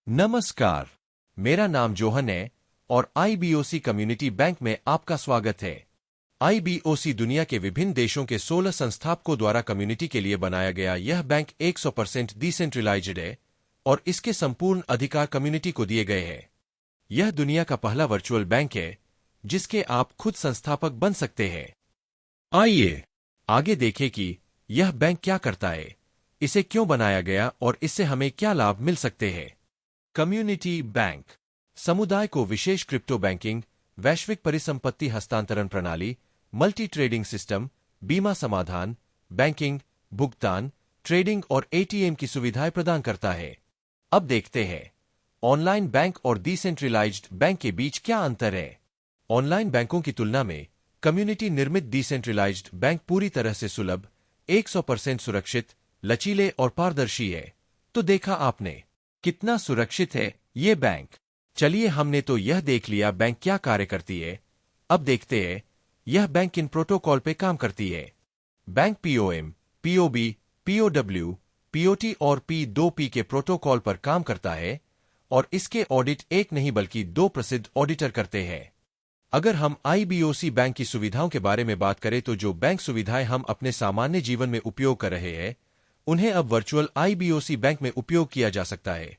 नमस्कार, मेरा नाम जोहन है और आईबीओसी कम्युनिटी बैंक में आपका स्वागत है। आईबीओसी दुनिया के विभिन्न देशों के 16 संस्थापकों द्वारा कम्युनिटी के लिए बनाया गया यह बैंक 100% डिसेंट्रलाइज्ड है और इसके संपूर्ण अधिकार कम्युनिटी को दिए गए हैं। यह दुनिया का पहला वर्चुअल बैंक है जिसके आप खुद संस्थापक बन सकते हैं। आइए आगे देखें कि यह बैंक क्या करता है, इसे क्यों बनाया गया और इससे हमें क्या लाभ मिल सकते हैं। कम्युनिटी बैंक समुदाय को विशेष क्रिप्टो बैंकिंग, वैश्विक परिसंपत्ति हस्तांतरण प्रणाली, मल्टी ट्रेडिंग सिस्टम, बीमा समाधान, बैंकिंग, भुगतान, ट्रेडिंग और एटीएम की सुविधाएं प्रदान करता है। अब देखते हैं ऑनलाइन बैंक और डिसेंट्रलाइज्ड बैंक के बीच क्या अंतर है। ऑनलाइन बैंकों की तुलना में कम्युनिटी निर्मित डिसेंट्रलाइज्ड बैंक पूरी तरह से सुलभ, 100% सुरक्षित, लचीले और पारदर्शी है। तो देखा आपने कितना सुरक्षित है ये बैंक। चलिए, हमने तो यह देख लिया बैंक क्या कार्य करती है। अब देखते हैं यह बैंक किन प्रोटोकॉल पे काम करती है। Bank POM, POB, POW, POT और पी2पी के प्रोटोकॉल पर काम करता है और इसके ऑडिट एक नहीं बल्कि 2 प्रसिद्ध ऑडिटर करते हैं। अगर हम आईबीओसी बैंक की सुविधाओं के बारे में बात करें तो जो बैंक सुविधाएं हम अपने सामान्य जीवन में उपयोग कर रहे हैं उन्हें अब वर्चुअल आईबीओसी बैंक में उपयोग किया जा सकता है,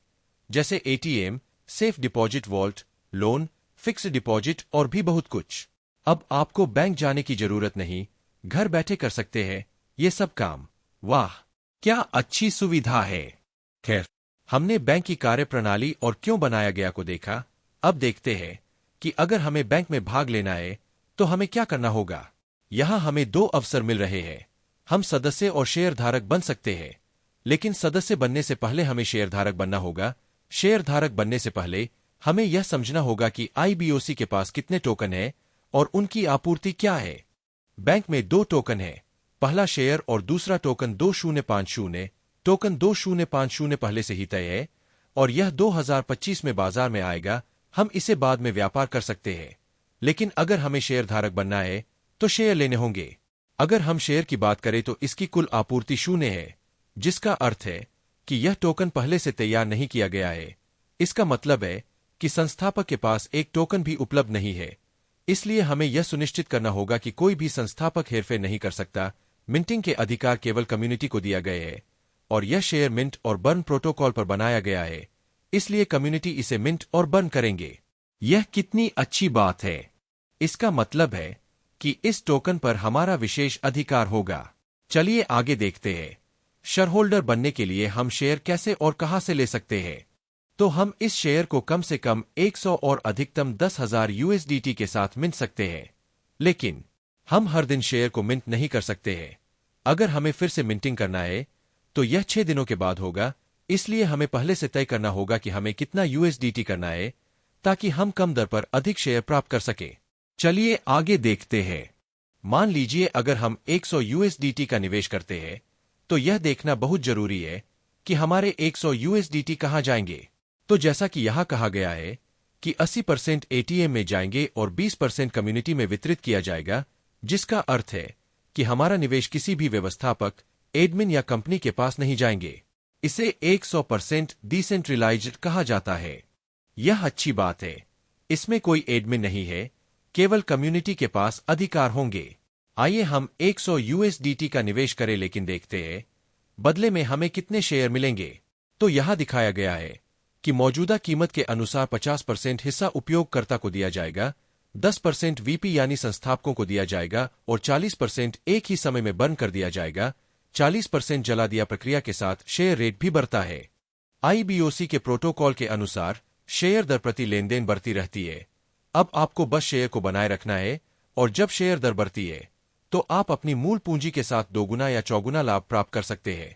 जैसे ATM, safe deposit vault, loan, fixed deposit और भी बहुत कुछ। अब आपको बैंक जाने की जरूरत नहीं, घर बैठे कर सकते हैं ये सब काम। वाह, क्या अच्छी सुविधा है। खैर, हमने बैंक की कार्यप्रणाली और क्यों बनाया गया को देखा। अब देखते हैं कि अगर हमें बैंक में भाग लेना है तो हमें क्या करना होगा। यहां हमें 2 अवसर मिल रहे हैं। हम सदस्य और शेयरधारक बन सकते हैं, लेकिन सदस्य बनने से पहले हमें शेयरधारक बनना होगा। शेयरधारक बनने से पहले हमें यह समझना होगा कि आईबीओसी के पास कितने टोकन हैं और उनकी आपूर्ति क्या है। बैंक में 2 टोकन हैं, पहला शेयर और दूसरा टोकन 2050। टोकन 2050 पहले से ही तय है और यह 2025 में बाजार में आएगा। हम इसे बाद में व्यापार कर सकते हैं, लेकिन अगर हमें शेयरधारक बनना है तो शेयर लेने होंगे। अगर हम शेयर की बात करें तो इसकी कुल आपूर्ति 0 है, जिसका अर्थ है कि यह टोकन पहले से तैयार नहीं किया गया है। इसका मतलब है कि संस्थापक के पास एक टोकन भी उपलब्ध नहीं है। इसलिए हमें यह सुनिश्चित करना होगा कि कोई भी संस्थापक हेरफेर नहीं कर सकता। मिंटिंग के अधिकार केवल कम्युनिटी को दिया गया है और यह शेयर मिंट और बर्न प्रोटोकॉल पर बनाया गया है, इसलिए कम्युनिटी इसे मिंट और बर्न करेंगे। यह कितनी अच्छी बात है। इसका मतलब है कि इस टोकन पर हमारा विशेष अधिकार होगा। चलिए आगे देखते हैं। शेयरहोल्डर बनने के लिए हम शेयर कैसे और कहां से ले सकते हैं। तो हम इस शेयर को कम से कम 100 और अधिकतम 10,000 यूएसडीटी के साथ मिंट सकते हैं, लेकिन हम हर दिन शेयर को मिंट नहीं कर सकते हैं। अगर हमें फिर से मिंटिंग करना है तो यह 6 दिनों के बाद होगा, इसलिए हमें पहले से तय करना होगा कि हमें कितना यूएसडीटी करना है ताकि हम कम दर पर अधिक शेयर प्राप्त कर सके। चलिए आगे देखते हैं। मान लीजिए अगर हम 100 यूएसडीटी का निवेश करते हैं तो यह देखना बहुत जरूरी है कि हमारे 100 यूएसडीटी कहां जाएंगे। तो जैसा कि यहां कहा गया है कि 80% एटीएम में जाएंगे और 20% कम्युनिटी में वितरित किया जाएगा, जिसका अर्थ है कि हमारा निवेश किसी भी व्यवस्थापक, एडमिन या कंपनी के पास नहीं जाएंगे। इसे 100% डिसेंट्रलाइज्ड कहा जाता है। यह अच्छी बात है। इसमें कोई एडमिन नहीं है, केवल कम्युनिटी के पास अधिकार होंगे। आइए हम 100 यूएसडीटी का निवेश करें, लेकिन देखते हैं बदले में हमें कितने शेयर मिलेंगे। तो यहां दिखाया गया है कि मौजूदा कीमत के अनुसार 50% हिस्सा उपयोगकर्ता को दिया जाएगा, 10% वीपी यानी संस्थापकों को दिया जाएगा और 40% एक ही समय में बर्न कर दिया जाएगा। 40% जला दिया प्रक्रिया के साथ शेयर रेट भी बढ़ता है। आईबीओसी के प्रोटोकॉल के अनुसार शेयर दर प्रति लेनदेन बढ़ती रहती है। अब आपको बस शेयर को बनाए रखना है और जब शेयर दर बढ़ती है तो आप अपनी मूल पूंजी के साथ 2 गुना या 4 गुना लाभ प्राप्त कर सकते हैं।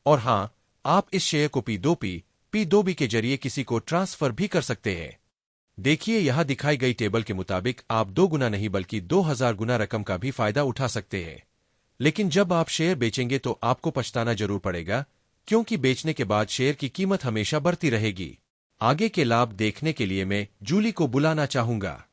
और हां, आप इस शेयर को पी2बी के जरिए किसी को ट्रांसफर भी कर सकते हैं। देखिए, यहां दिखाई गई टेबल के मुताबिक आप 2 गुना नहीं बल्कि 2000 गुना रकम का भी फायदा उठा सकते हैं। लेकिन जब आप शेयर बेचेंगे तो आपको पछताना जरूर पड़ेगा, क्योंकि बेचने के बाद शेयर की कीमत हमेशा बढ़ती रहेगी। आगे के लाभ देखने के लिए मैं जूली को बुलाना चाहूंगा।